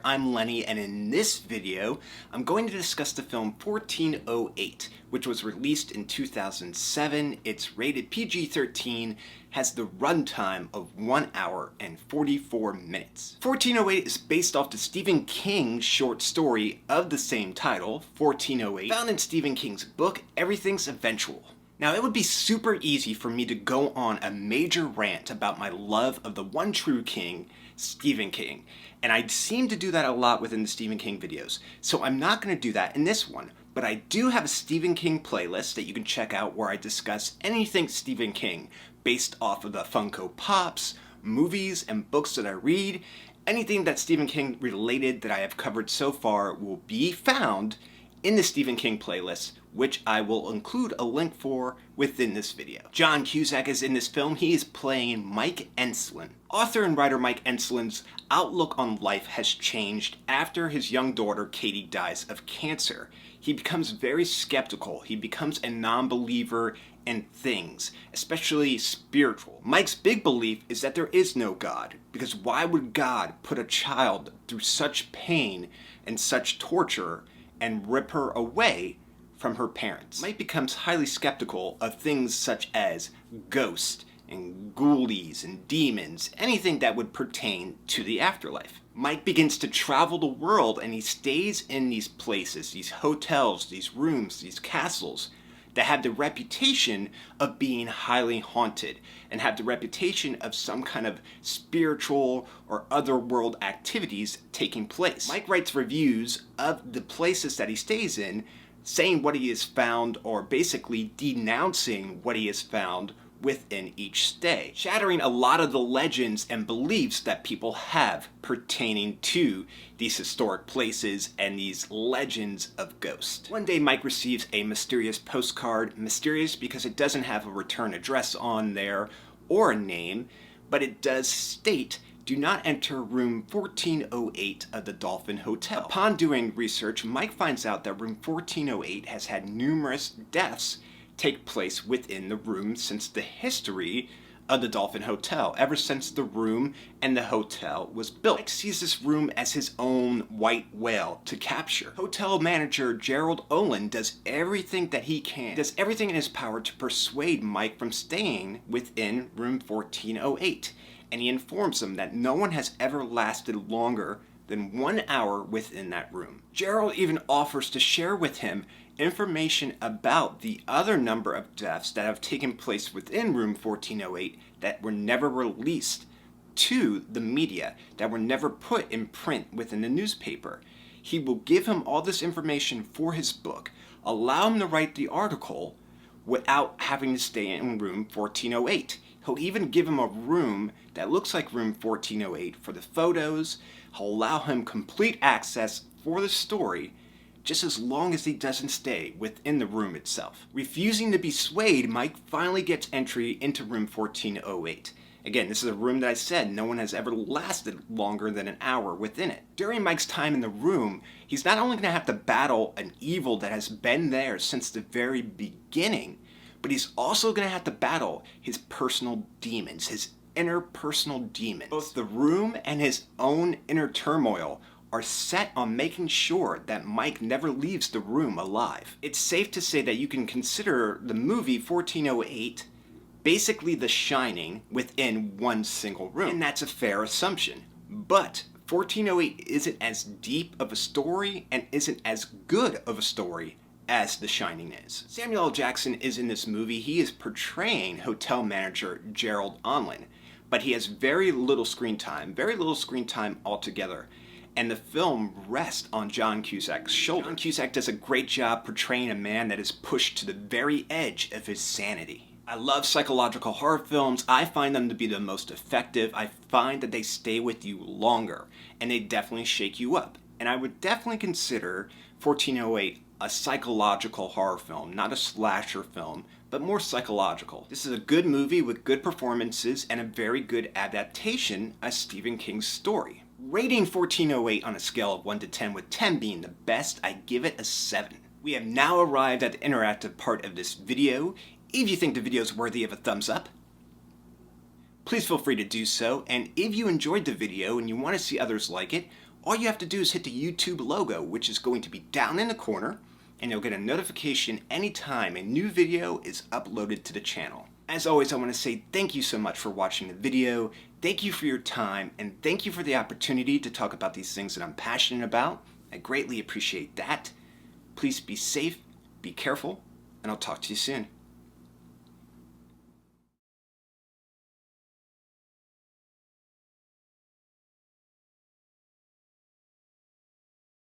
I'm Lenny, and in this video, I'm going to discuss the film 1408, which was released in 2007. It's rated PG-13, has the runtime of 1 hour and 44 minutes. 1408 is based off the Stephen King short story of the same title, 1408, found in Stephen King's book, Everything's Eventual. Now, it would be super easy for me to go on a major rant about my love of the one true king, Stephen King, and I seem to do that a lot within the Stephen King videos, so I'm not going to do that in this one, but I do have a Stephen King playlist that you can check out where I discuss anything Stephen King based off of the Funko Pops, movies, and books that I read. Anything that's Stephen King related that I have covered so far will be found in the Stephen King playlist, which I will include a link for within this video. John Cusack is in this film. He is playing Mike Enslin. Author and writer Mike Enslin's outlook on life has changed after his young daughter Katie dies of cancer. He becomes very skeptical. He becomes a non-believer in things, especially spiritual. Mike's big belief is that there is no God, because why would God put a child through such pain and such torture and rip her away from her parents? Mike becomes highly skeptical of things such as ghosts and ghoulies and demons, anything that would pertain to the afterlife. Mike begins to travel the world, and he stays in these places, these hotels, these rooms, these castles that have the reputation of being highly haunted and have the reputation of some kind of spiritual or otherworld activities taking place. Mike writes reviews of the places that he stays in, saying what he has found, or basically denouncing what he has found within each stay, shattering a lot of the legends and beliefs that people have pertaining to these historic places and these legends of ghosts. One day Mike receives a mysterious postcard, mysterious because it doesn't have a return address on there or a name, but it does state, "Do not enter room 1408 of the Dolphin Hotel." Upon doing research, Mike finds out that room 1408 has had numerous deaths take place within the room since the history of the Dolphin Hotel, ever since the room and the hotel was built. Mike sees this room as his own white whale to capture. Hotel manager Gerald Olin does everything that he can, does everything in his power to persuade Mike from staying within room 1408, and he informs him that no one has ever lasted longer than 1 hour within that room. Gerald even offers to share with him information about the other number of deaths that have taken place within room 1408 that were never released to the media, that were never put in print within the newspaper. He will give him all this information for his book, allow him to write the article without having to stay in room 1408. He'll even give him a room that looks like room 1408 for the photos. He'll allow him complete access for the story, just as long as he doesn't stay within the room itself. Refusing to be swayed, Mike finally gets entry into room 1408. Again, this is a room that I said no one has ever lasted longer than an hour within it. During Mike's time in the room, he's not only going to have to battle an evil that has been there since the very beginning, but he's also going to have to battle his personal demons, his interpersonal demons. Both the room and his own inner turmoil are set on making sure that Mike never leaves the room alive. It's safe to say that you can consider the movie 1408 basically The Shining within one single room, and that's a fair assumption. But 1408 isn't as deep of a story and isn't as good of a story as The Shining is. Samuel L. Jackson is in this movie. He is portraying hotel manager Gerald Onlin, but he has very little screen time altogether. And the film rests on John Cusack's shoulder. John Cusack does a great job portraying a man that is pushed to the very edge of his sanity. I love psychological horror films. I find them to be the most effective. I find that they stay with you longer, and they definitely shake you up. And I would definitely consider 1408 a psychological horror film, not a slasher film, but more psychological. This is a good movie with good performances and a very good adaptation of Stephen King's story. Rating 1408 on a scale of 1 to 10, with 10 being the best, I give it a 7. We have now arrived at the interactive part of this video. If you think the video is worthy of a thumbs up, please feel free to do so, and if you enjoyed the video and you want to see others like it, all you have to do is hit the YouTube logo, which is going to be down in the corner, and you'll get a notification anytime a new video is uploaded to the channel. As always, I want to say thank you so much for watching the video, thank you for your time, and thank you for the opportunity to talk about these things that I'm passionate about. I greatly appreciate that. Please be safe, be careful, and I'll talk to you soon.